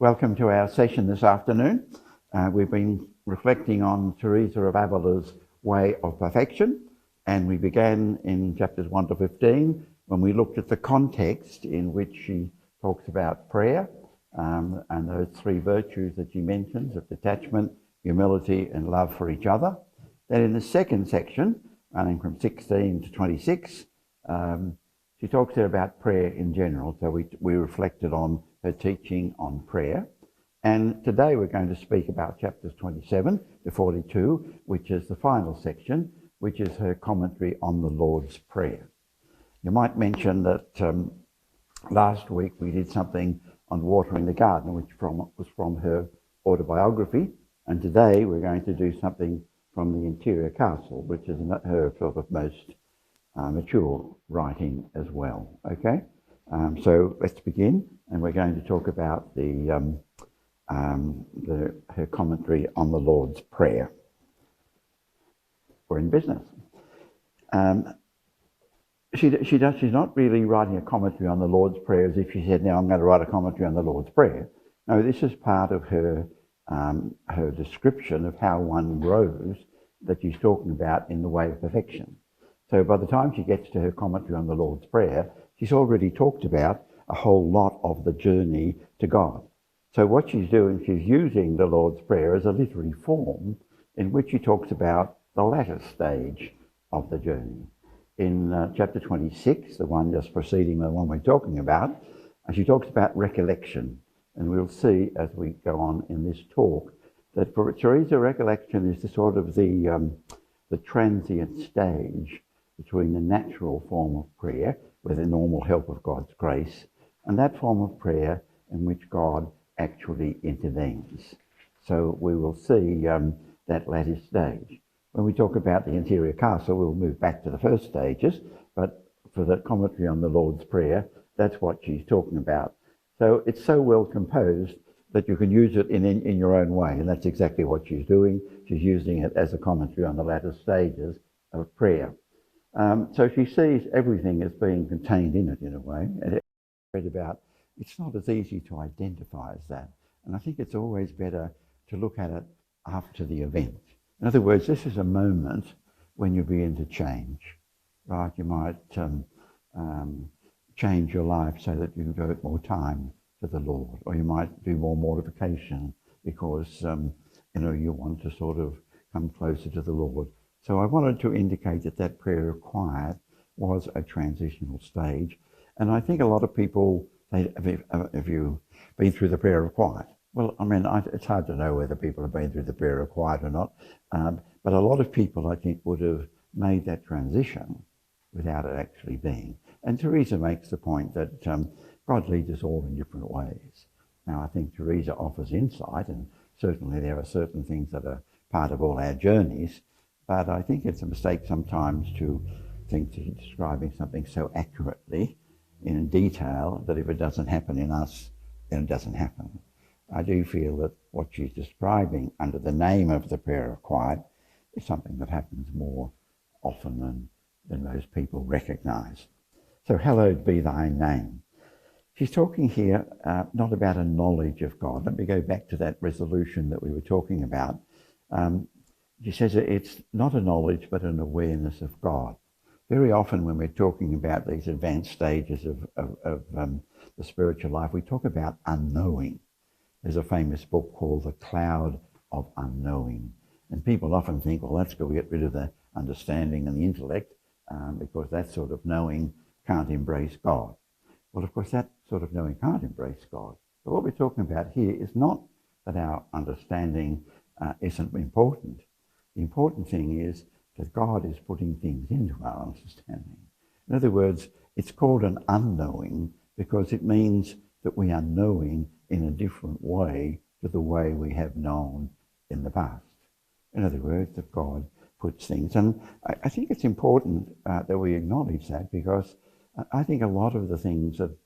Welcome to our session this afternoon. We've been reflecting on Teresa of Avila's way of perfection, and we began in chapters 1 to 15 when we looked at the context in which she talks about prayer and those three virtues that she mentions of detachment, humility and love for each other. Then in the second section, running from 16 to 26, she talks there about prayer in general. So we reflected on her teaching on prayer. And today we're going to speak about chapters 27 to 42, which is the final section, which is her commentary on the Lord's Prayer. You might mention that last week we did something on watering the garden, which was from her autobiography. And today we're going to do something from the Interior Castle, which is her sort of most mature writing as well. Okay, so let's begin, and we're going to talk about her commentary on the Lord's Prayer. We're in business. She's not really writing a commentary on the Lord's Prayer as if she said, now I'm going to write a commentary on the Lord's Prayer. No, this is part of her description of how one grows that she's talking about in the way of perfection. So by the time she gets to her commentary on the Lord's Prayer, she's already talked about a whole lot of the journey to God. So what she's doing, she's using the Lord's Prayer as a literary form in which she talks about the latter stage of the journey. In chapter 26, the one just preceding the one we're talking about, she talks about recollection. And we'll see as we go on in this talk that for Teresa, recollection is the sort of the transient stage between the natural form of prayer, with the normal help of God's grace, and that form of prayer in which God actually intervenes. So we will see that latter stage. When we talk about the Interior Castle, we'll move back to the first stages, but for the commentary on the Lord's Prayer, that's what she's talking about. So it's so well composed that you can use it in your own way, and that's exactly what she's doing. She's using it as a commentary on the latter stages of prayer. So she sees everything as being contained in it in a way, and it's not as easy to identify as that. And I think it's always better to look at it after the event. In other words, this is a moment when you begin to change, right? You might change your life so that you can devote more time to the Lord, or you might do more mortification because you want to sort of come closer to the Lord. So I wanted to indicate that prayer required was a transitional stage, and I think a lot of people say, have you been through the prayer required? Well, I mean, it's hard to know whether people have been through the prayer required or not, but a lot of people, I think, would have made that transition without it actually being. And Teresa makes the point that God leads us all in different ways. Now, I think Teresa offers insight, and certainly there are certain things that are part of all our journeys, but I think it's a mistake sometimes to think that she's describing something so accurately in detail that if it doesn't happen in us, then it doesn't happen. I do feel that what she's describing under the name of the prayer required is something that happens more often than most people recognise. So, hallowed be thy name. She's talking here not about a knowledge of God. Let me go back to that resolution that we were talking about. She says it's not a knowledge but an awareness of God. Very often when we're talking about these advanced stages of the spiritual life, we talk about unknowing. There's a famous book called The Cloud of Unknowing. And people often think, well, that's good, we get rid of the understanding and the intellect because that sort of knowing can't embrace God. Well, of course, that sort of knowing can't embrace God. But what we're talking about here is not that our understanding isn't important. The important thing is that God is putting things into our understanding. In other words, it's called an unknowing because it means that we are knowing in a different way to the way we have known in the past. In other words, that God puts things. And I think it's important that we acknowledge that, because I think a lot of the things that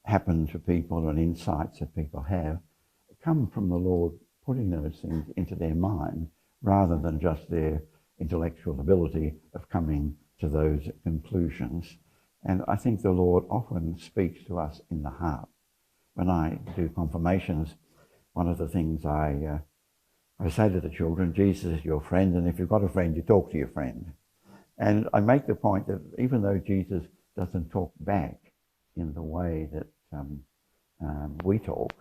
happen to people and insights that people have come from the Lord putting those things into their mind rather than just their intellectual ability of coming to those conclusions. And I think the Lord often speaks to us in the heart. When I do confirmations, one of the things I say to the children, Jesus is your friend, and if you've got a friend, you talk to your friend. And I make the point that even though Jesus doesn't talk back in the way that we talk,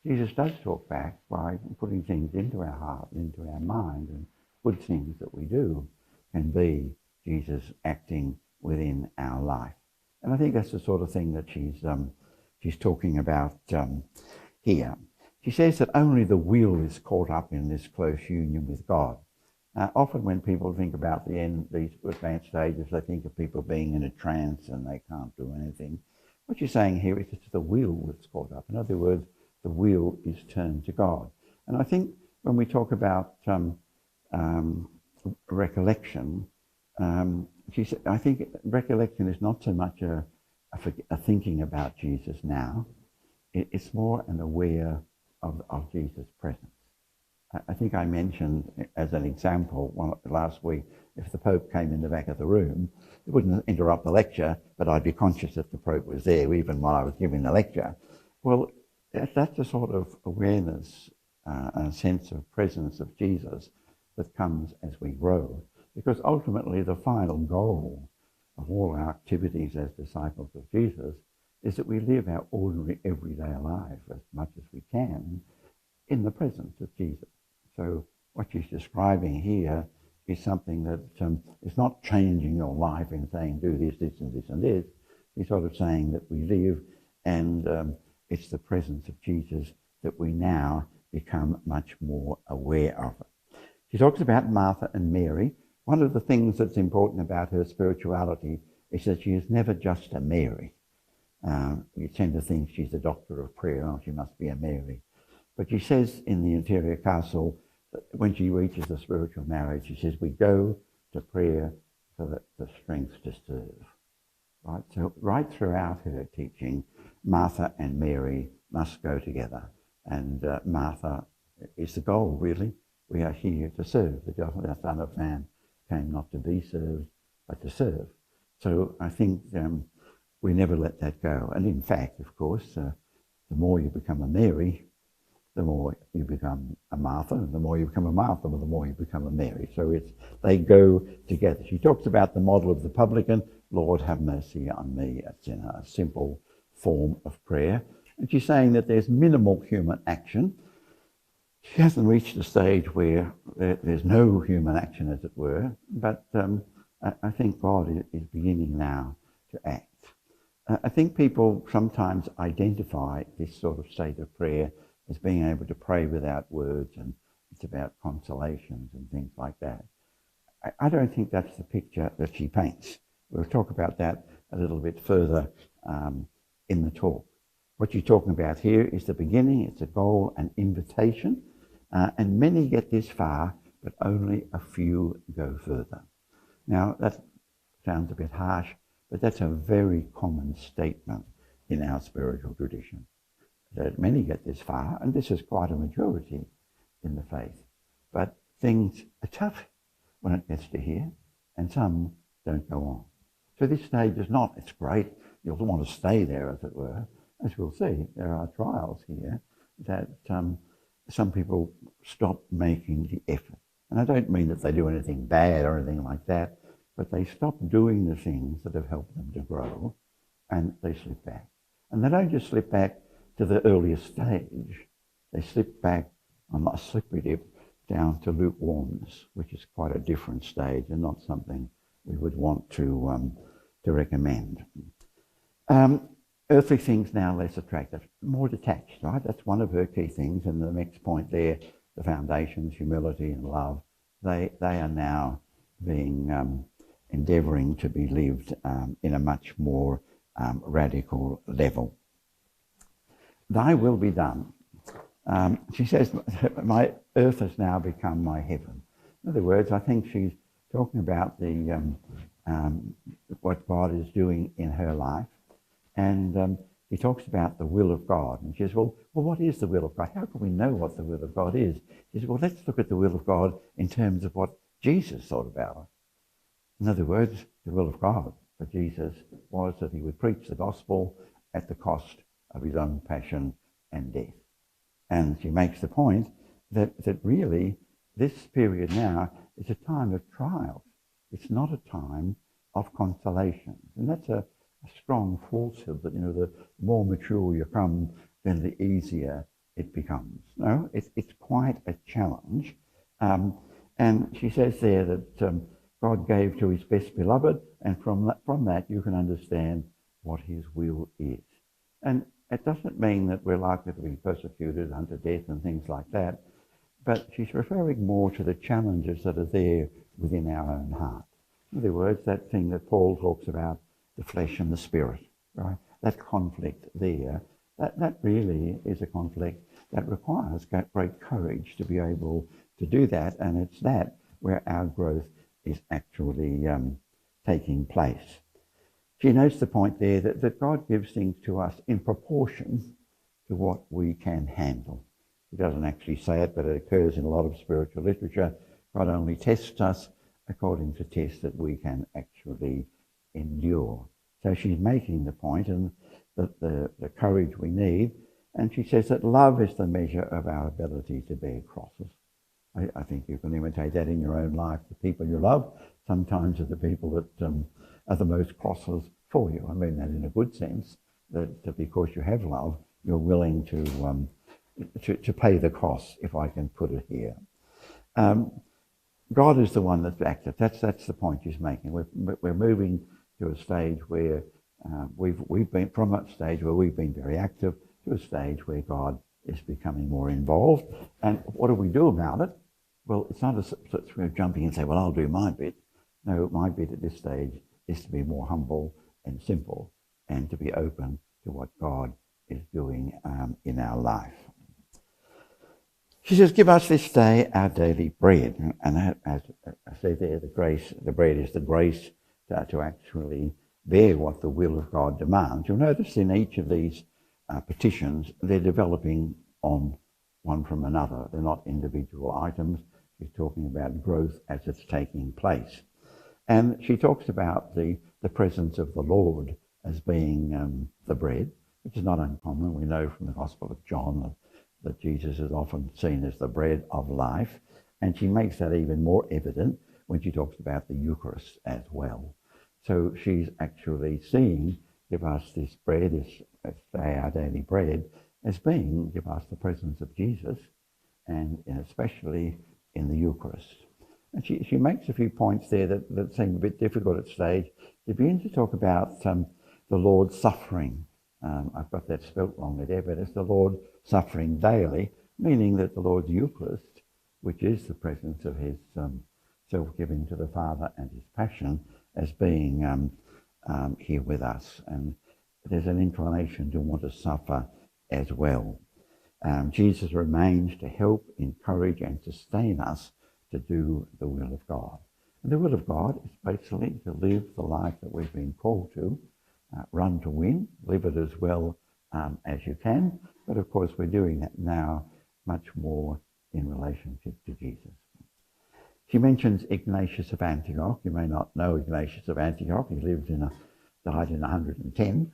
Jesus does talk back by putting things into our heart, into our mind, and good things that we do can be Jesus acting within our life. And I think that's the sort of thing that she's talking about here. She says that only the will is caught up in this close union with God. Often when people think about these advanced stages, they think of people being in a trance and they can't do anything. What you're saying here is it's the will that's caught up. In other words, the will is turned to God. And I think when we talk about recollection, I think recollection is not so much a thinking about Jesus now. It's more an aware of Jesus' presence. I think I mentioned as an example last week, if the Pope came in the back of the room, it wouldn't interrupt the lecture, but I'd be conscious that the Pope was there even while I was giving the lecture. Well, that's a sort of awareness, a sense of presence of Jesus that comes as we grow. Because ultimately the final goal of all our activities as disciples of Jesus is that we live our ordinary everyday life as much as we can in the presence of Jesus. So what she's describing here is something that is not changing your life and saying do this, this and this and this. She's sort of saying that we live and it's the presence of Jesus that we now become much more aware of it. She talks about Martha and Mary. One of the things that's important about her spirituality is that she is never just a Mary. You tend to think she's a doctor of prayer, oh, she must be a Mary. But she says in the Interior Castle, that when she reaches the spiritual marriage, she says, we go to prayer for the strength to serve. Right? So right throughout her teaching, Martha and Mary must go together. And Martha is the goal, really. We are here to serve. The Son of Man came not to be served, but to serve. So I think we never let that go. And in fact, of course, the more you become a Mary, the more you become a Martha, and the more you become a Martha, the more you become a Mary. So they go together. She talks about the model of the publican, Lord, have mercy on me, a sinner, a simple form of prayer. And she's saying that there's minimal human action. She hasn't reached a stage where there's no human action, as it were, but I think God is beginning now to act. I think people sometimes identify this sort of state of prayer as being able to pray without words, and it's about consolations and things like that. I don't think that's the picture that she paints. We'll talk about that a little bit further in the talk. What she's talking about here is the beginning, it's a goal, an invitation, and many get this far, but only a few go further. Now, that sounds a bit harsh, but that's a very common statement in our spiritual tradition, that many get this far, and this is quite a majority in the faith. But things are tough when it gets to here, and some don't go on. So this stage is not, it's great, you'll want to stay there, as it were. As we'll see, there are trials here that some people stop making the effort. And I don't mean that they do anything bad or anything like that, but they stop doing the things that have helped them to grow, and they slip back. And they don't just slip back to the earliest stage, they slip back on a slippery dip down to lukewarmness, which is quite a different stage and not something we would want to recommend. Earthly things now less attractive, more detached, right? That's one of her key things. And the next point there, the foundations, humility and love, they are now being endeavouring to be lived in a much more radical level. Thy will be done. She says, my earth has now become my heaven. In other words, I think she's talking about what God is doing in her life. And he talks about the will of God. And she says, well, what is the will of God? How can we know what the will of God is? He says, well, let's look at the will of God in terms of what Jesus thought about it. In other words, the will of God for Jesus was that he would preach the gospel at the cost of his own passion and death. And she makes the point that really this period now is a time of trial. It's not a time of consolation. And that's a strong falsehood that, the more mature you come, then the easier it becomes. No, it's quite a challenge. And she says there that God gave to his best beloved, and from that you can understand what his will is. And it doesn't mean that we're likely to be persecuted unto death and things like that, but she's referring more to the challenges that are there within our own heart. In other words, that thing that Paul talks about, the flesh and the spirit, right? That conflict there, that really is a conflict that requires great courage to be able to do that, and it's that where our growth is actually taking place. She notes the point there that God gives things to us in proportion to what we can handle. He doesn't actually say it, but it occurs in a lot of spiritual literature. God only tests us according to tests that we can actually endure. So she's making the point, and the courage we need. And she says that love is the measure of our ability to bear crosses. I think you can imitate that in your own life. The people you love sometimes are the people that are the most crosses for you. I mean that in a good sense, that because you have love, you're willing to pay the cost, if I can put it here. God is the one that's active. That's the point she's making. We're moving to a stage where we've been from that stage where we've been very active to a stage where God is becoming more involved. And what do we do about it? Well, it's not as if we're jumping and say, well, I'll do my bit. No, my bit at this stage is to be more humble and simple and to be open to what God is doing in our life. She says, give us this day our daily bread. And as I say there, the bread is the grace to actually bear what the will of God demands. You'll notice in each of these petitions, they're developing on one from another. They're not individual items. She's talking about growth as it's taking place. And she talks about the presence of the Lord as being the bread, which is not uncommon. We know from the Gospel of John that Jesus is often seen as the bread of life. And she makes that even more evident when she talks about the Eucharist as well. So she's actually seeing, give us this bread, as our daily bread, as being, give us the presence of Jesus, and especially in the Eucharist. And she makes a few points there that seem a bit difficult at stage. She begins to talk about the Lord's suffering. I've got that spelt wrongly there, but it's the Lord suffering daily, meaning that the Lord's Eucharist, which is the presence of his self-giving to the Father and his passion, as being here with us. And there's an inclination to want to suffer as well. Jesus remains to help, encourage and sustain us to do the will of God. And the will of God is basically to live the life that we've been called to, run to win, live it as well as you can. But of course we're doing that now much more in relationship to Jesus. She mentions Ignatius of Antioch. You may not know Ignatius of Antioch. He died in 110.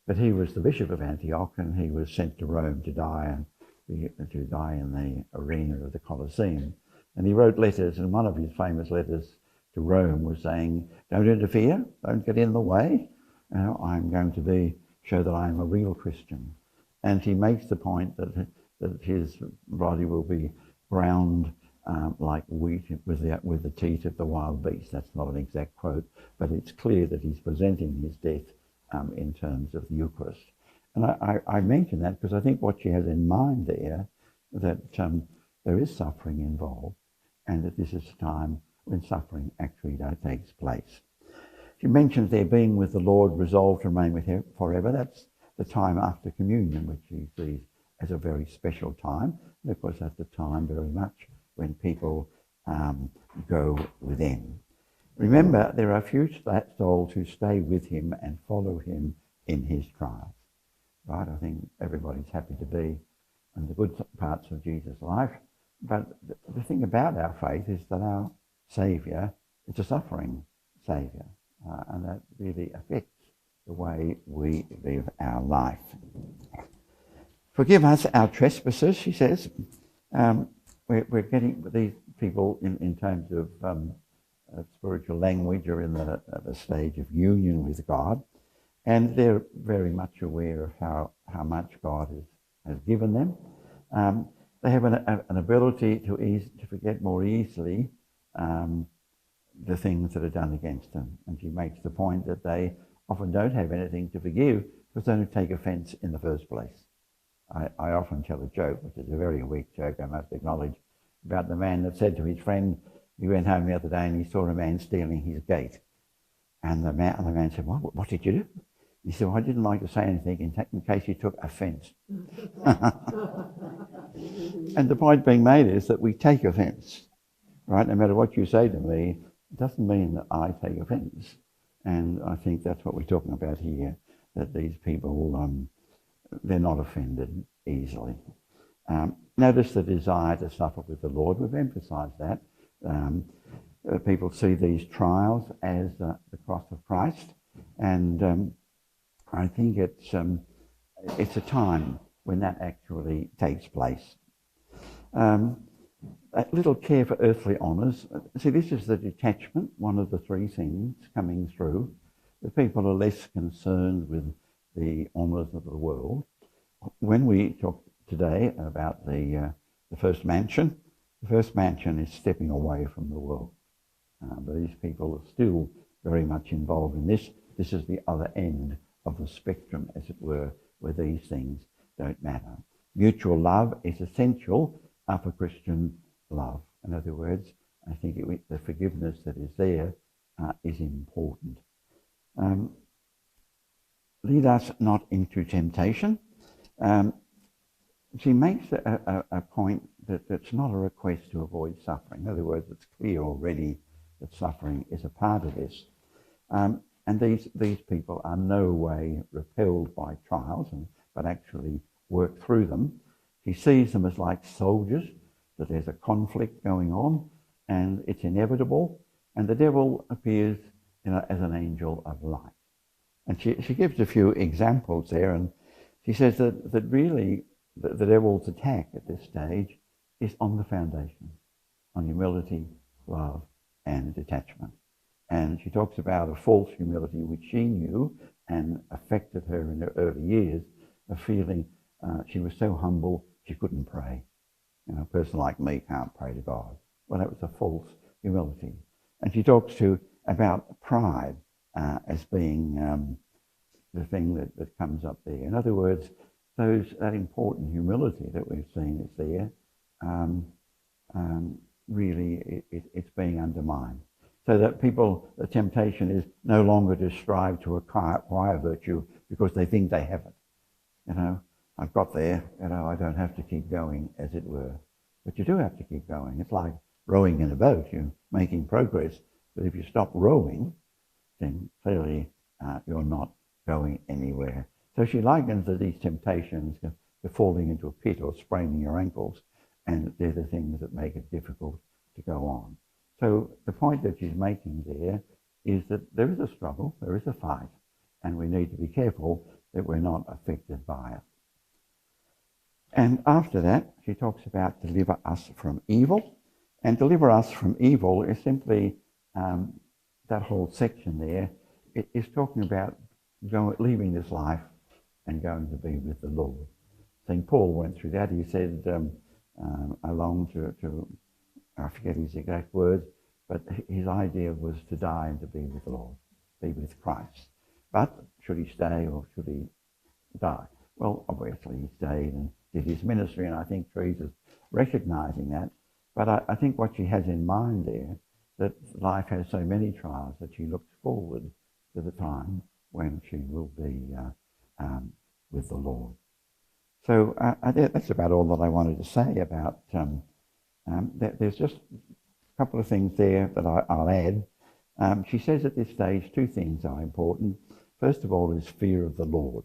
But he was the bishop of Antioch, and he was sent to Rome to die in the arena of the Colosseum. And he wrote letters, and one of his famous letters to Rome was saying, don't interfere, don't get in the way. I'm going to show that I'm a real Christian. And he makes the point that his body will be ground like wheat with the teeth of the wild beast. That's not an exact quote, but it's clear that he's presenting his death in terms of the Eucharist. And I mention that because I think what she has in mind there, that there is suffering involved, and that this is a time when suffering actually takes place. She mentions there being with the Lord, resolved to remain with him forever. That's the time after communion, which she sees as a very special time. And of course, that's the time very much when people go within. Remember, there are few souls who stay with him and follow him in his trials. Right? I think everybody's happy to be in the good parts of Jesus' life. But the thing about our faith is that our Saviour is a suffering Saviour. And that really affects the way we live our life. Forgive us our trespasses, she says. We're getting these people in terms of spiritual language are in the stage of union with God, and they're very much aware of how much God has given them. They have an ability to forget more easily the things that are done against them. And she makes the point that they often don't have anything to forgive because they don't take offence in the first place. I often tell a joke, which is a very weak joke, I must acknowledge, about the man that said to his friend, he went home the other day and he saw a man stealing his gate. And the man said, what did you do? He said, well, I didn't like to say anything in case he took offence. And the point being made is that we take offence, right? No matter what you say to me, it doesn't mean that I take offence. And I think that's what we're talking about here, that these people, they're not offended easily. Notice the desire to suffer with the Lord. We've emphasised that. People see these trials as the cross of Christ, and I think it's a time when that actually takes place. A little care for earthly honours. See, this is the detachment, one of the three things coming through. The people are less concerned with the honours of the world. When we talk today about the first mansion is stepping away from the world. But these people are still very much involved in this. This is the other end of the spectrum, as it were, where these things don't matter. Mutual love is essential for Christian love. In other words, I think the forgiveness that is there is important. Lead us not into temptation. She makes a point that it's not a request to avoid suffering. In other words, it's clear already that suffering is a part of this. And these people are no way repelled by trials, but actually work through them. She sees them as like soldiers, that there's a conflict going on, and it's inevitable, and the devil appears as an angel of light. And she gives a few examples there, and she says that really the devil's attack at this stage is on the foundation, on humility, love, and detachment. And she talks about a false humility which she knew and affected her in her early years, of feeling she was so humble she couldn't pray. A person like me can't pray to God. Well, that was a false humility. And she talks about pride as being the thing that comes up there. In other words, that important humility that we've seen is there, really it's being undermined. So that the temptation is no longer to strive to acquire virtue because they think they have it. I've got there, I don't have to keep going, as it were. But you do have to keep going. It's like rowing in a boat. You're making progress, but if you stop rowing, then clearly you're not going anywhere. So she likens these temptations to falling into a pit or spraining your ankles, and they're the things that make it difficult to go on. So the point that she's making there is that there is a struggle, there is a fight, and we need to be careful that we're not affected by it. And after that, she talks about deliver us from evil. And deliver us from evil is simply, that whole section there, it is talking about leaving this life and going to be with the Lord. St. Paul went through that. He said, I long to, I forget his exact words, but his idea was to die and to be with the Lord, be with Christ. But should he stay or should he die? Well, obviously he stayed and did his ministry, and I think Teresa's recognising that. But I think what she has in mind there, that life has so many trials that she looks forward to the time when she will be with the Lord. So that's about all that I wanted to say about there's just a couple of things there that I'll add. She says at this stage two things are important. First of all is fear of the Lord.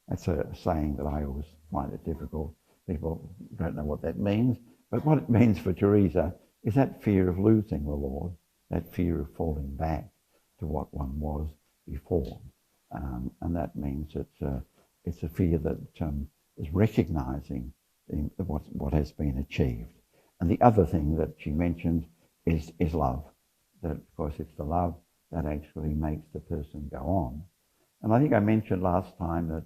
That's a saying that I always find it difficult. People don't know what that means. But what it means for Teresa is that fear of losing the Lord, that fear of falling back to what one was before. And that means it's a fear that is recognizing what has been achieved. And the other thing that she mentioned is love. That, of course, it's the love that actually makes the person go on. And I think I mentioned last time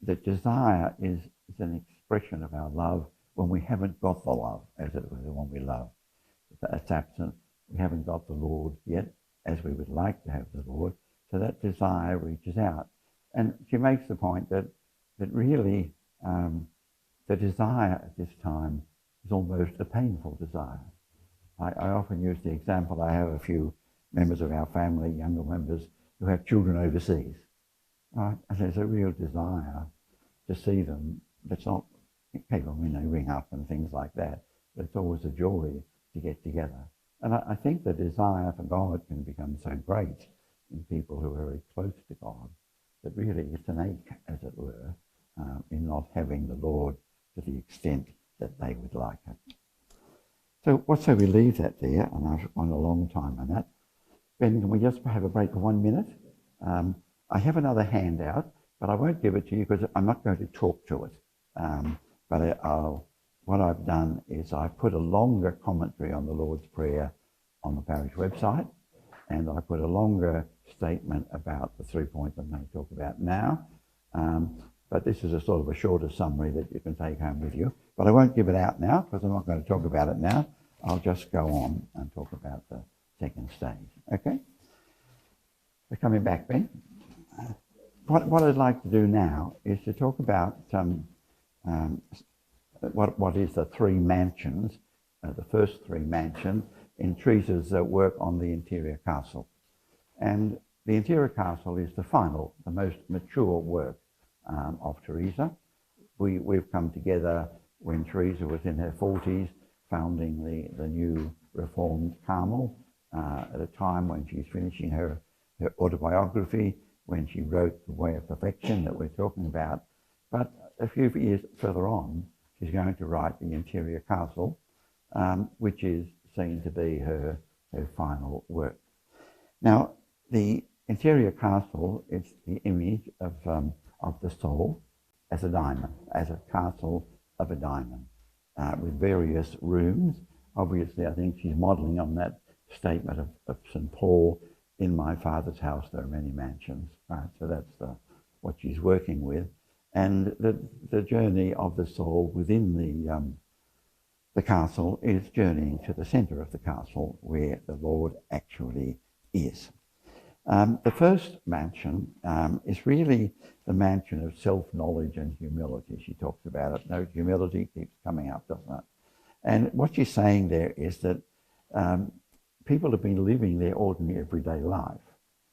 that desire is an expression of our love when we haven't got the love, as it were, the one we love. It's absent. We haven't got the Lord yet, as we would like to have the Lord. So that desire reaches out. And she makes the point that really the desire at this time is almost a painful desire. I often use the example, I have a few members of our family, younger members, who have children overseas. Right? And there's a real desire to see them. That's not, people, when they ring up and things like that, but it's always a joy to get together. And I think the desire for God can become so great in people who are very close to God that really it's an ache, as it were, in not having the Lord to the extent that they would like it. So we leave that there, and I've gone a long time on that. Ben, can we just have a break of 1 minute? I have another handout, but I won't give it to you because I'm not going to talk to it. What I've done is I put a longer commentary on the Lord's Prayer on the parish website, and I put a longer statement about the 3 points I'm going to talk about now. But this is a sort of a shorter summary that you can take home with you. But I won't give it out now because I'm not going to talk about it now. I'll just go on and talk about the second stage. Okay? We're coming back, Ben. What I'd like to do now is to talk about what is the three mansions, the first three mansions in Teresa's work on the interior castle. And the interior castle is the final, the most mature work of Teresa. We've come together when Teresa was in her 40s, founding the new Reformed Carmel, at a time when she's finishing her autobiography, when she wrote The Way of Perfection that we're talking about. But a few years further on, she's going to write the interior castle, which is seen to be her final work. Now, the interior castle is the image of the soul as a diamond, as a castle of a diamond, with various rooms. Obviously, I think she's modelling on that statement of St. Paul, in my Father's house there are many mansions, right? So that's what she's working with. And the journey of the soul within the castle is journeying to the centre of the castle where the Lord actually is. The first mansion is really the mansion of self-knowledge and humility. She talks about it. No, humility keeps coming up, doesn't it? And what she's saying there is that people have been living their ordinary everyday life,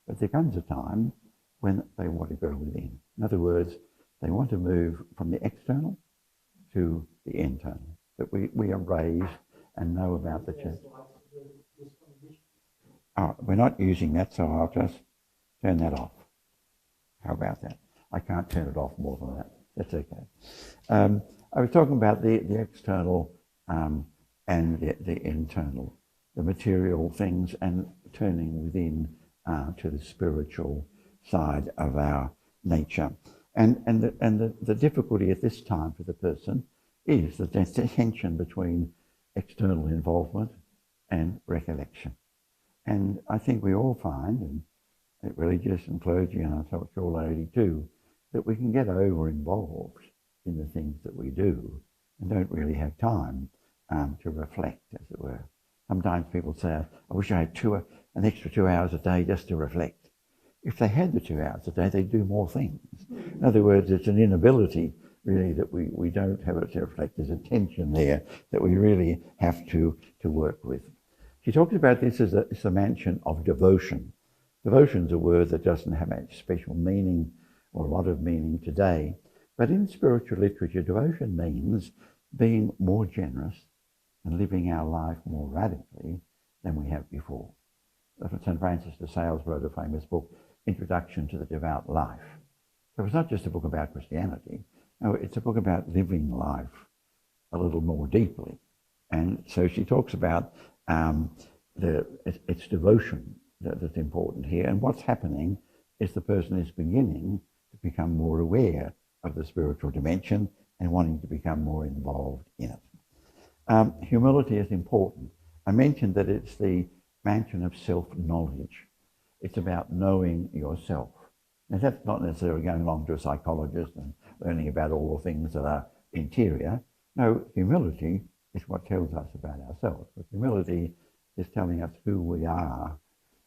but there comes a time when they want to go within. In other words, they want to move from the external to the internal, that we are raised and know about the church. Oh, we're not using that, so I'll just turn that off. How about that? I can't turn it off more than that. That's okay. I was talking about the external and the internal, the material things, and turning within to the spiritual side of our nature. And the difficulty at this time for the person is the tension between external involvement and recollection. And I think we all find, and religious and clergy, and I'm sure lady too, that we can get over-involved in the things that we do and don't really have time to reflect, as it were. Sometimes people say, I wish I had an extra 2 hours a day just to reflect. If they had the 2 hours a day, they'd do more things. In other words, it's an inability, really, that we don't have it to reflect. There's a tension there that we really have to work with. She talks about this as a mansion of devotion. Devotion's a word that doesn't have a special meaning or a lot of meaning today. But in spiritual literature, devotion means being more generous and living our life more radically than we have before. St. Francis de Sales wrote a famous book, Introduction to the Devout Life. So it's not just a book about Christianity. No, it's a book about living life a little more deeply. And so she talks about it's devotion that's important here. And what's happening is the person is beginning to become more aware of the spiritual dimension and wanting to become more involved in it. Humility is important. I mentioned that it's the mansion of self-knowledge. It's about knowing yourself. Now, that's not necessarily going along to a psychologist and learning about all the things that are interior. No, humility is what tells us about ourselves. But humility is telling us who we are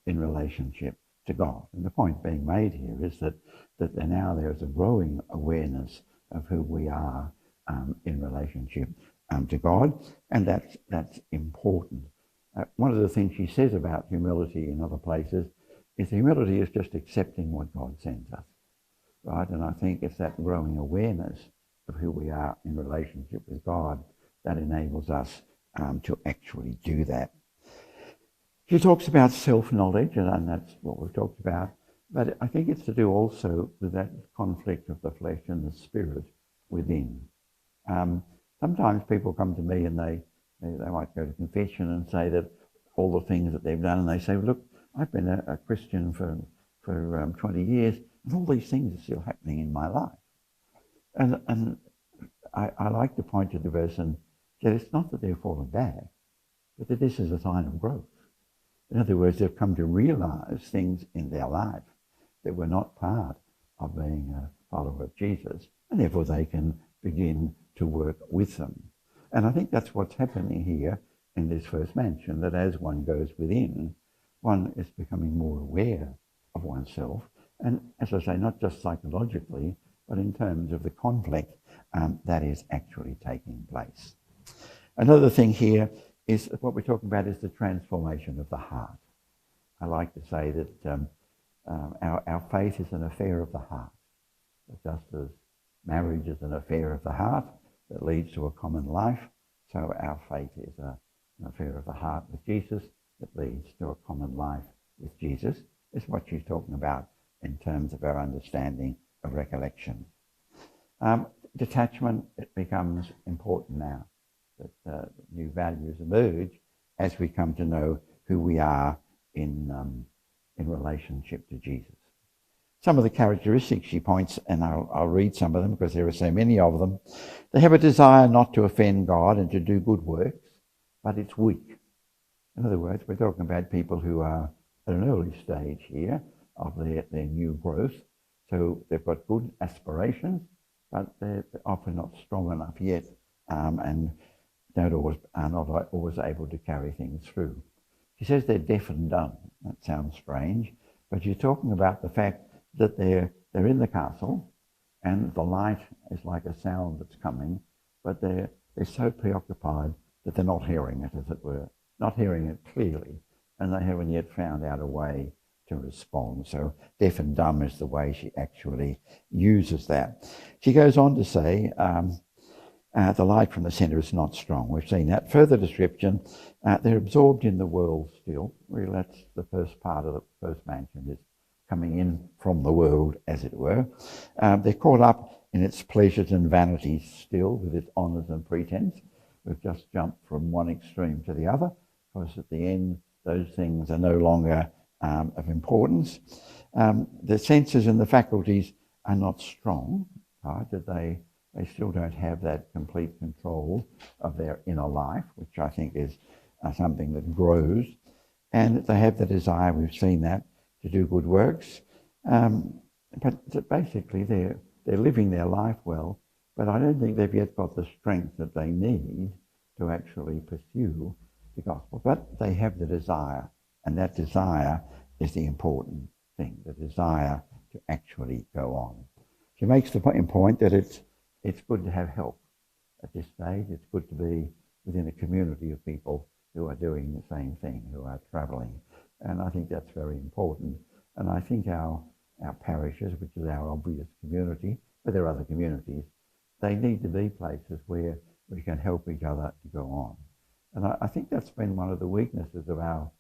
in relationship to God. And the point being made here is that now there is a growing awareness of who we are in relationship to God, and that's important. One of the things she says about humility in other places is humility is just accepting what God sends us, right? And I think it's that growing awareness of who we are in relationship with God that enables us to actually do that. She talks about self-knowledge, and that's what we've talked about, but I think it's to do also with that conflict of the flesh and the spirit within. Sometimes people come to me and they might go to confession and say that all the things that they've done, and they say, look, I've been a Christian for 20 years, and all these things are still happening in my life. And I like to point to the verse and say it's not that they've fallen back, but that this is a sign of growth. In other words, they've come to realize things in their life that were not part of being a follower of Jesus, and therefore they can begin to work with them. And I think that's what's happening here in this first mansion, that as one goes within, one is becoming more aware of oneself. And as I say, not just psychologically, but in terms of the conflict that is actually taking place. Another thing here is what we're talking about is the transformation of the heart. I like to say that our faith is an affair of the heart. Just as marriage is an affair of the heart that leads to a common life, so our faith is an affair of the heart with Jesus that leads to a common life with Jesus, is what she's talking about in terms of our understanding of recollection. Detachment, it becomes important now that new values emerge as we come to know who we are in relationship to Jesus. Some of the characteristics she points, and I'll read some of them because there are so many of them. They have a desire not to offend God and to do good works, but it's weak. In other words, we're talking about people who are at an early stage here of their new growth. So they've got good aspirations, but they're often not strong enough yet and are not always able to carry things through. She says they're deaf and dumb. That sounds strange, but she's talking about the fact that they're in the castle and the light is like a sound that's coming, but they're so preoccupied that they're not hearing it, as it were, not hearing it clearly, and they haven't yet found out a way to respond. So deaf and dumb is the way she actually uses that. She goes on to say the light from the centre is not strong. We've seen that. Further description, they're absorbed in the world still. Really, that's the first part of the first mansion, is coming in from the world, as it were. They're caught up in its pleasures and vanities still, with its honours and pretense. We've just jumped from one extreme to the other, because at the end, those things are no longer of importance. The senses and the faculties are not strong, right? That they still don't have that complete control of their inner life, which I think is something that grows. And they have the desire, we've seen that, to do good works. But basically they're living their life well, but I don't think they've yet got the strength that they need to actually pursue the gospel. But they have the desire, and that desire is the important thing, the desire to actually go on. She makes the point that it's good to have help at this stage. It's good to be within a community of people who are doing the same thing, who are travelling. And I think that's very important. And I think our parishes, which is our obvious community, but there are other communities, they need to be places where we can help each other to go on. And I think that's been one of the weaknesses of our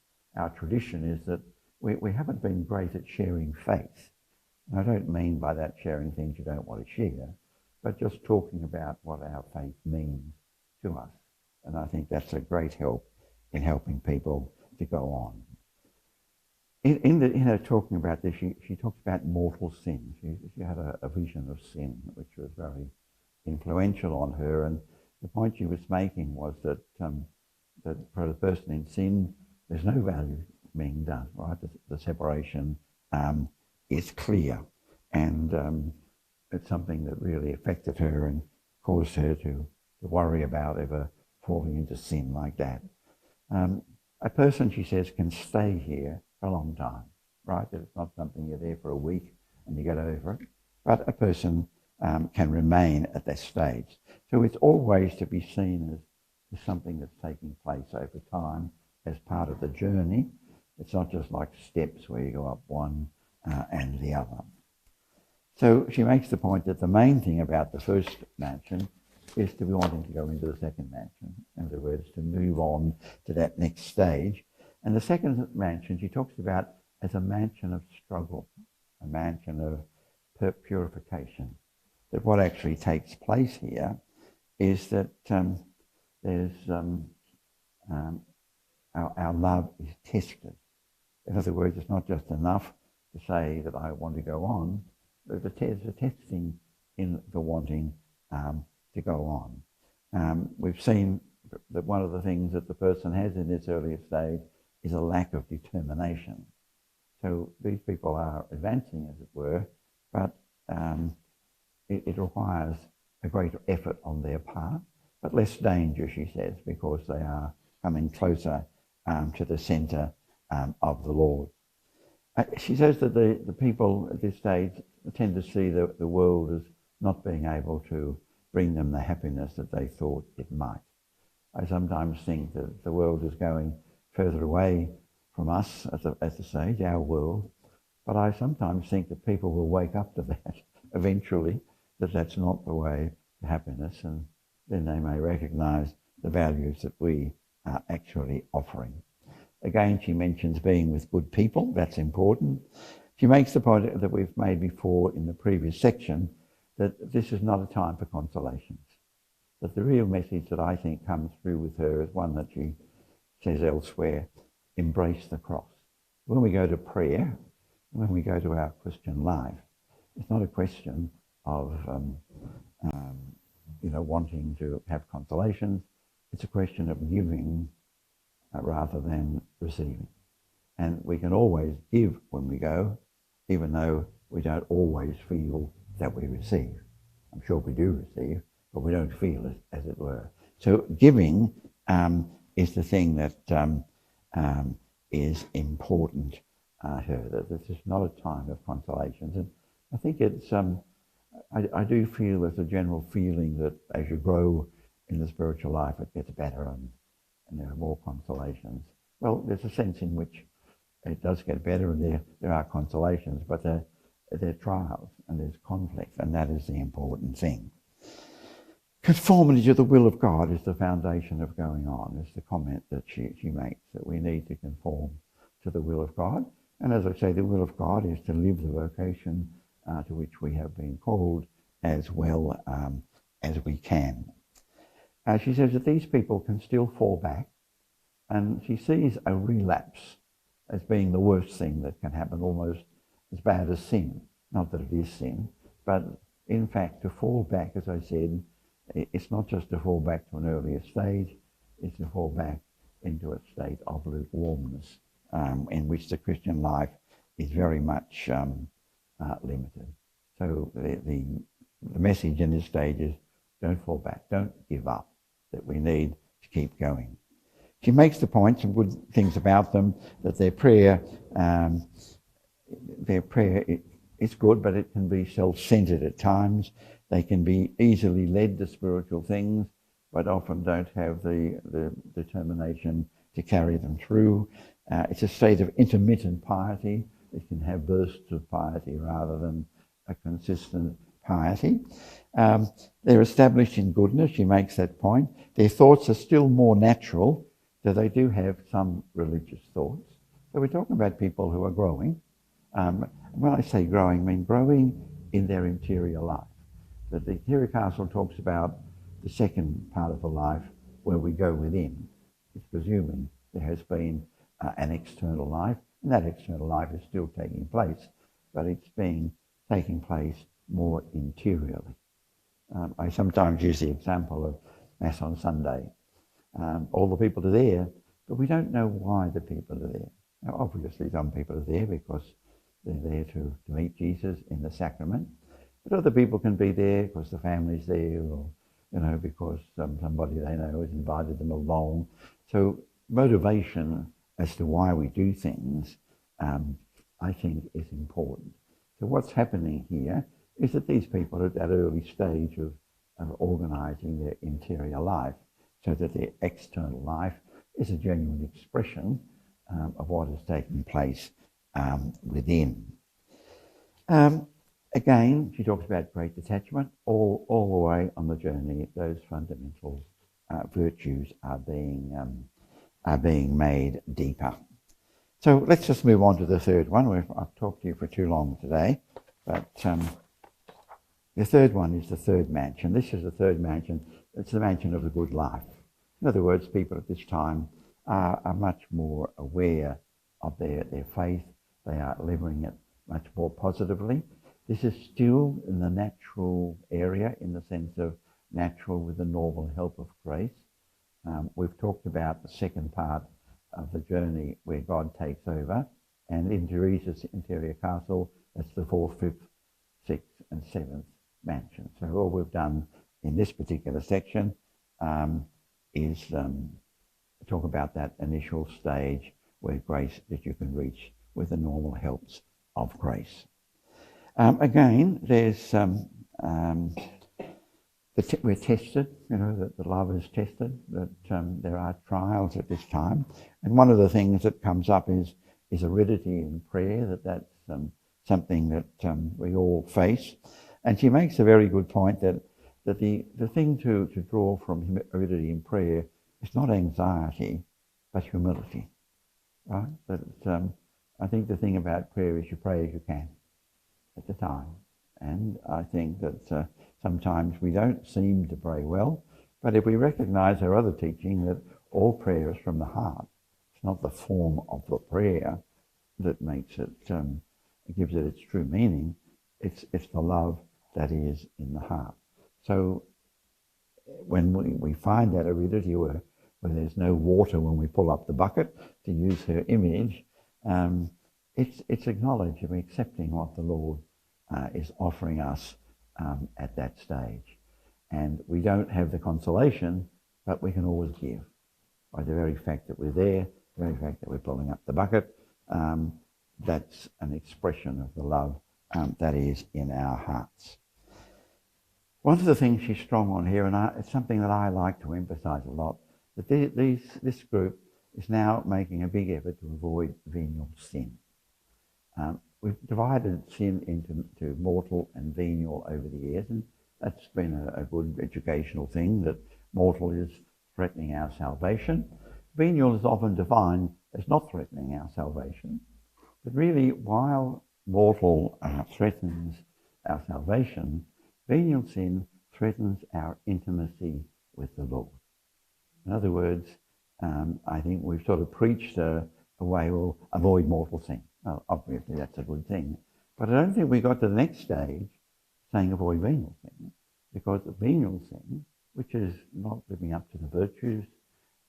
tradition, is that we haven't been great at sharing faith. And I don't mean by that sharing things you don't want to share, but just talking about what our faith means to us. And I think that's a great help in helping people to go on. in her talking about this, she talks about mortal sin. She had a vision of sin, which was very influential on her. And the point she was making was that that for the person in sin, there's no value being done, right? The separation is clear, and it's something that really affected her and caused her to worry about ever falling into sin like that. A person, she says, can stay here for a long time, right? That it's not something you're there for a week and you get over it, but a person can remain at that stage. So it's always to be seen as something that's taking place over time as part of the journey. It's not just like steps where you go up one and the other. So she makes the point that the main thing about the first mansion is to be wanting to go into the second mansion. In other words, to move on to that next stage. And the second mansion she talks about as a mansion of struggle, a mansion of purification. That what actually takes place here is that there's our love is tested. In other words, it's not just enough to say that I want to go on. There's a testing in the wanting to go on. We've seen that one of the things that the person has in this earlier stage is a lack of determination. So these people are advancing, as it were, but it requires a greater effort on their part, but less danger, she says, because they are coming closer to the centre of the Lord. She says that the people at this stage tend to see the world as not being able to bring them the happiness that they thought it might. I sometimes think that the world is going further away from us at the stage, our world, but I sometimes think that people will wake up to that eventually, that that's not the way to happiness, and then they may recognise the values that we are actually offering. Again, she mentions being with good people. That's important. She makes the point that we've made before in the previous section, that this is not a time for consolations. That the real message that I think comes through with her is one that she says elsewhere: embrace the cross. When we go to prayer, when we go to our Christian life, it's not a question of wanting to have consolations. It's a question of giving rather than receiving. And we can always give when we go, even though we don't always feel that we receive. I'm sure we do receive, but we don't feel it, as it were. So giving is the thing that is important here. That this is not a time of consolations. And I think it's, I do feel there's a general feeling that as you grow in the spiritual life, it gets better and there are more consolations. Well, there's a sense in which it does get better and there are consolations, but there are trials and there's conflict, and that is the important thing. Conformity to the will of God is the foundation of going on, is the comment that she makes, that we need to conform to the will of God. And as I say, the will of God is to live the vocation to which we have been called as well as we can. She says that these people can still fall back, and she sees a relapse as being the worst thing that can happen, almost as bad as sin. Not that it is sin, but in fact to fall back, as I said, it's not just to fall back to an earlier stage, it's to fall back into a state of lukewarmness in which the Christian life is very much limited. So the message in this stage is don't fall back, don't give up, that we need to keep going. She makes the point, some good things about them, that their prayer is good, but it can be self-centered at times. They can be easily led to spiritual things, but often don't have the determination to carry them through. It's a state of intermittent piety. It can have bursts of piety rather than a consistent piety. They're established in goodness, she makes that point. Their thoughts are still more natural, though they do have some religious thoughts. So we're talking about people who are growing. When I say growing, I mean growing in their interior life. That the interior council talks about the second part of the life where we go within. It's presuming there has been an external life, And that external life is still taking place, but it's taking place more interiorly. I sometimes use the example of Mass on Sunday. All the people are there, but we don't know why the people are there. Now, obviously, some people are there because they're there to meet Jesus in the sacrament, but other people can be there because the family's there, or because somebody they know has invited them along. So motivation as to why we do things, I think, is important. So what's happening here is that these people are at that early stage of organising their interior life, so that their external life is a genuine expression of what is taking place within. Again, she talks about great detachment. All the way on the journey, those fundamental virtues are being made deeper. So let's just move on to the third one. I've talked to you for too long today, but the third one is the third mansion. This is the third mansion. It's the mansion of the good life. In other words, people at this time are much more aware of their faith. They are living it much more positively. This is still in the natural area, in the sense of natural with the normal help of grace. We've talked about the second part of the journey where God takes over, and in Teresa's interior castle, that's the 4th, 5th, 6th and 7th mansion. So all we've done in this particular section is talk about that initial stage where grace that you can reach with the normal helps of grace. Again, there's we're tested, that the love is tested, that there are trials at this time. And one of the things that comes up is aridity in prayer, that's something that we all face. And she makes a very good point that the thing to draw from aridity in prayer is not anxiety, but humility, right? That I think the thing about prayer is you pray as you can at the time. And I think that sometimes we don't seem to pray well, but if we recognise our other teaching that all prayer is from the heart, it's not the form of the prayer that makes it, gives it its true meaning, it's the love that is in the heart. So when we find that aridity where there's no water when we pull up the bucket, to use her image, it's acknowledging and accepting what the Lord is offering us at that stage. And we don't have the consolation, but we can always give. By the very fact that we're there, the very fact that we're pulling up the bucket, that's an expression of the love that is in our hearts. One of the things she's strong on here, and it's something that I like to emphasise a lot, that this group is now making a big effort to avoid venial sin. We've divided sin into mortal and venial over the years, and that's been a good educational thing, that mortal is threatening our salvation. Venial is often defined as not threatening our salvation. But really, while mortal threatens our salvation, venial sin threatens our intimacy with the Lord. In other words, I think we've sort of preached a way, well, avoid mortal sin. Well, obviously that's a good thing. But I don't think we got to the next stage saying avoid venial sin, because the venial sin, which is not living up to the virtues,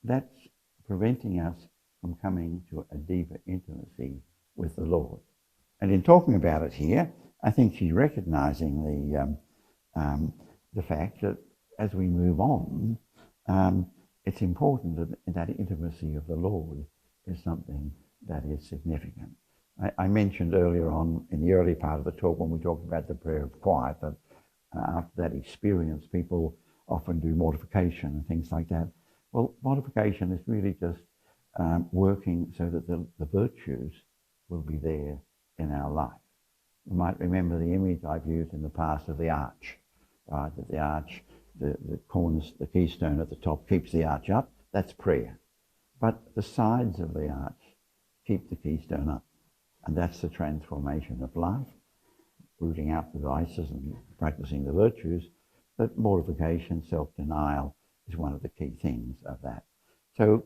that's preventing us from coming to a deeper intimacy with the Lord. And in talking about it here, I think she's recognising the fact that as we move on, it's important that intimacy of the Lord is something that is significant. I mentioned earlier on in the early part of the talk, when we talked about the prayer of quiet, that after that experience, people often do mortification and things like that. Well, mortification is really just working so that the virtues will be there in our life. You might remember the image I've used in the past of the arch, right? That the arch, the corners, the keystone at the top keeps the arch up. That's prayer. But the sides of the arch keep the keystone up. And that's the transformation of life, rooting out the vices and practicing the virtues. But mortification, self-denial is one of the key things of that. So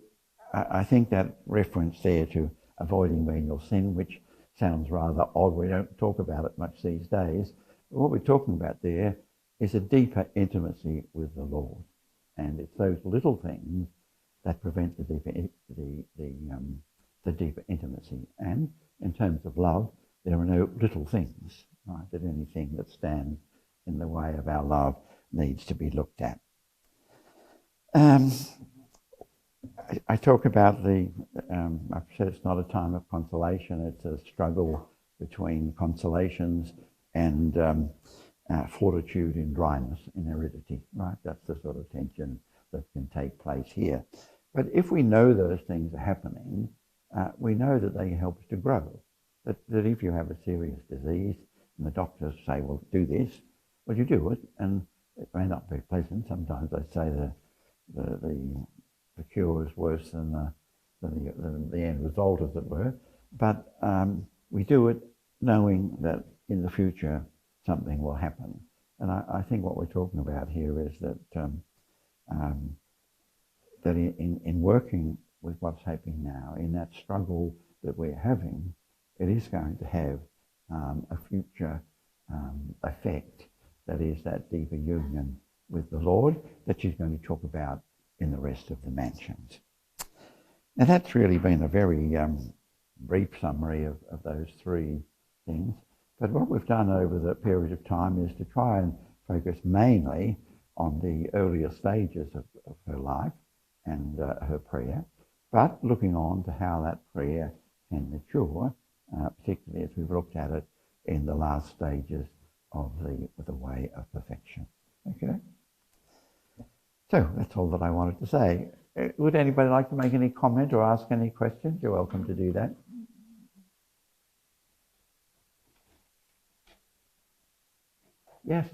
I think that reference there to avoiding venial sin, which sounds rather odd. We don't talk about it much these days. But what we're talking about there is a deeper intimacy with the Lord. And it's those little things that prevent the deeper intimacy. And in terms of love, there are no little things, right? That anything that stands in the way of our love needs to be looked at. I talk about I've said it's not a time of consolation, it's a struggle between consolations and fortitude in dryness, in aridity, right? That's the sort of tension that can take place here. But if we know those things are happening, we know that they help us to grow. That if you have a serious disease and the doctors say, well, do this, well, you do it, and it may not be pleasant. Sometimes they say the cure is worse than the end result, as it were. But we do it knowing that in the future something will happen. And I think what we're talking about here is that that in working with what's happening now, in that struggle that we're having, it is going to have a future effect, that is that deeper union with the Lord that she's going to talk about in the rest of the mansions. Now that's really been a very brief summary of those three things. But what we've done over the period of time is to try and focus mainly on the earlier stages of her life and her prayer, but looking on to how that prayer can mature, particularly as we've looked at it in the last stages of the way of perfection. Okay? So that's all that I wanted to say. Would anybody like to make any comment or ask any questions? You're welcome to do that. Yes.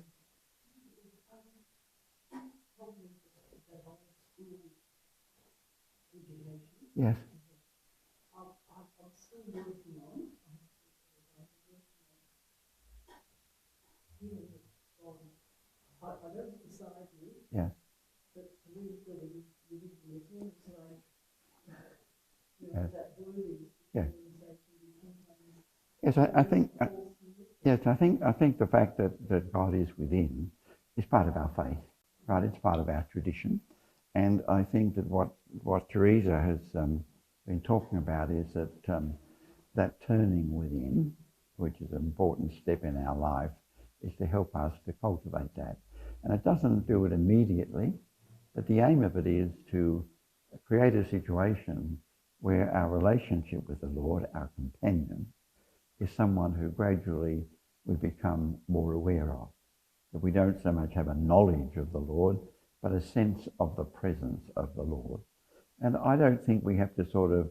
Yes. I'm still working on. I don't decide you. Yeah. But to me, whether you did listen, it's like, Yes. that wording. Yeah. Yes, I think. Yes, I think the fact that God is within is part of our faith, right? It's part of our tradition, and I think that what Teresa has been talking about is that that turning within, which is an important step in our life, is to help us to cultivate that, and it doesn't do it immediately, but the aim of it is to create a situation where our relationship with the Lord, our companion, is someone who gradually we become more aware of. That we don't so much have a knowledge of the Lord, but a sense of the presence of the Lord. And I don't think we have to sort of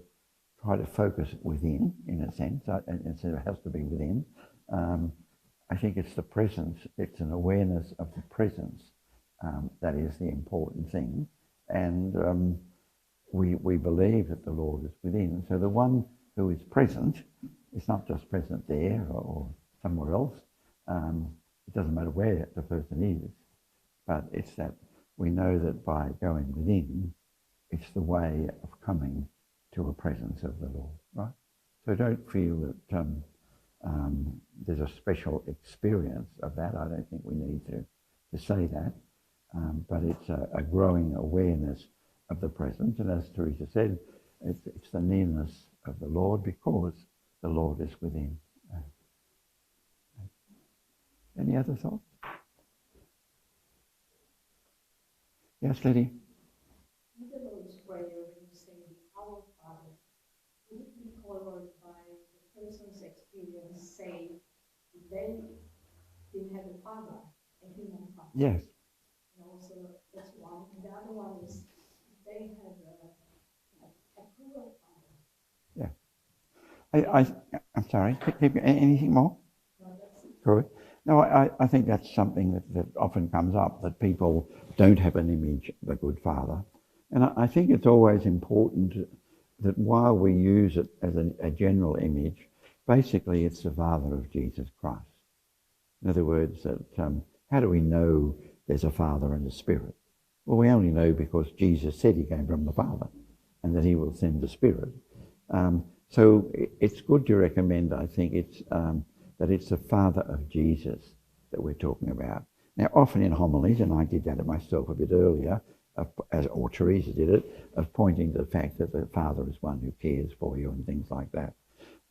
try to focus within, in a sense. It has to be within. I think it's the presence, it's an awareness of the presence that is the important thing. And we believe that the Lord is within. So the one who is present is not just present there or somewhere else. It doesn't matter where the person is, but it's that we know that by going within, it's the way of coming to a presence of the Lord, right? So don't feel that there's a special experience of that. I don't think we need to say that, but it's a growing awareness of the presence. And as Teresa said, it's the nearness of the Lord because the Lord is within. Any other thoughts? Yes, Lydia? In the Lord's Prayer, when you say Our Father, would it be followed by the person's experience, say they didn't have a father, a human father? Yes. And also, that's one. And the other one is they had a cruel father. Yeah. I'm sorry. Anything more? No, that's it. Good. No, I think that's something that often comes up, that people don't have an image of a good father. And I think it's always important that while we use it as a general image, basically it's the Father of Jesus Christ. In other words, that how do we know there's a Father and a Spirit? Well, we only know because Jesus said he came from the Father and that he will send the Spirit. So it's good to recommend, I think, that it's the Father of Jesus that we're talking about. Now, often in homilies, and I did that myself a bit earlier, or Teresa did it, of pointing to the fact that the Father is one who cares for you and things like that.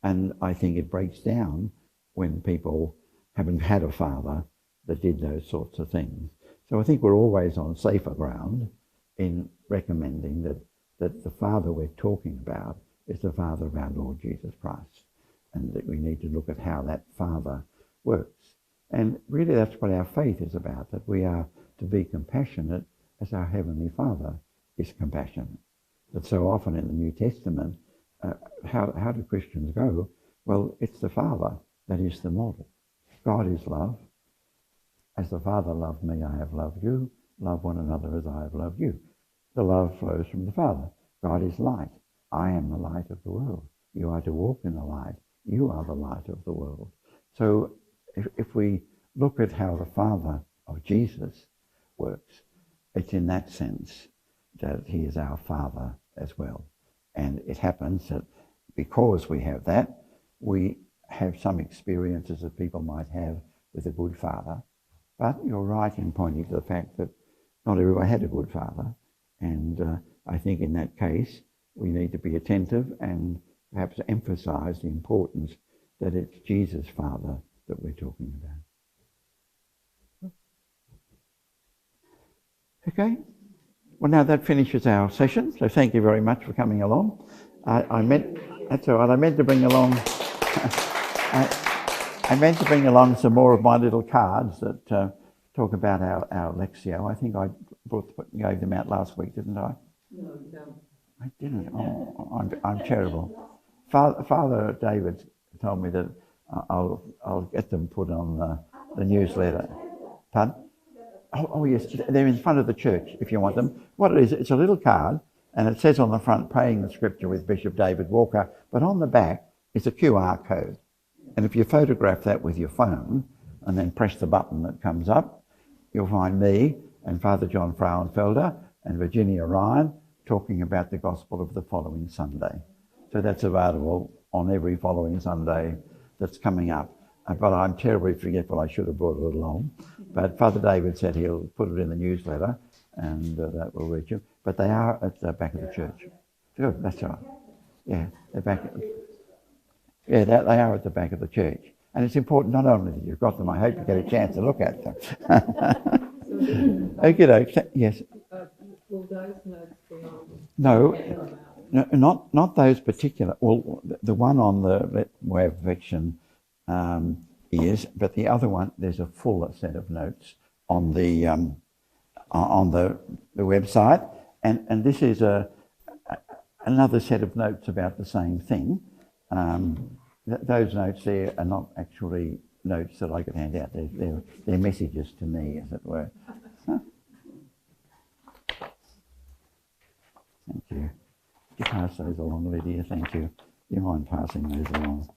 And I think it breaks down when people haven't had a father that did those sorts of things. So I think we're always on safer ground in recommending that the Father we're talking about is the Father of our Lord Jesus Christ, and that we need to look at how that Father works. And really that's what our faith is about, that we are to be compassionate as our Heavenly Father is compassionate. That so often in the New Testament, how do Christians go? Well, it's the Father that is the model. God is love. As the Father loved me, I have loved you. Love one another as I have loved you. The love flows from the Father. God is light. I am the light of the world. You are to walk in the light. You are the light of the world. So if we look at how the Father of Jesus works, it's in that sense that he is our Father as well. And it happens that because we have that, we have some experiences that people might have with a good father. But you're right in pointing to the fact that not everyone had a good father. And I think in that case, we need to be attentive and perhaps emphasize the importance that it's Jesus' Father that we're talking about. Okay. Well, now that finishes our session, so thank you very much for coming along. That's all right, I meant to bring along I meant to bring along some more of my little cards that talk about our Lectio. I think I gave them out last week, didn't I? No, you don't. I didn't. Oh, I'm terrible. Father David told me that I'll get them put on the newsletter. Pardon? Oh yes, they're in front of the church if you want them. What it is, it's a little card, and it says on the front, Praying the Scripture with Bishop David Walker, but on the back is a QR code. And if you photograph that with your phone and then press the button that comes up, you'll find me and Father John Frauenfelder and Virginia Ryan talking about the Gospel of the following Sunday. So that's available on every following Sunday that's coming up. But I'm terribly forgetful, I should have brought it along. But Father David said he'll put it in the newsletter and that will reach you. But they are at the back of the church. Good, that's right. Yeah, they're back. Yeah, they are at the back of the church. And it's important not only that you've got them, I hope you get a chance to look at them. Okay, yes. Will those notes be on? No, not those particular. Well, the one on the way of affection is, but the other one, there's a fuller set of notes on the website, and this is another set of notes about the same thing. Those notes there are not actually notes that I could hand out. They're messages to me, as it were. Thank you. You pass those along, Lydia. Thank you. Do you mind passing those along?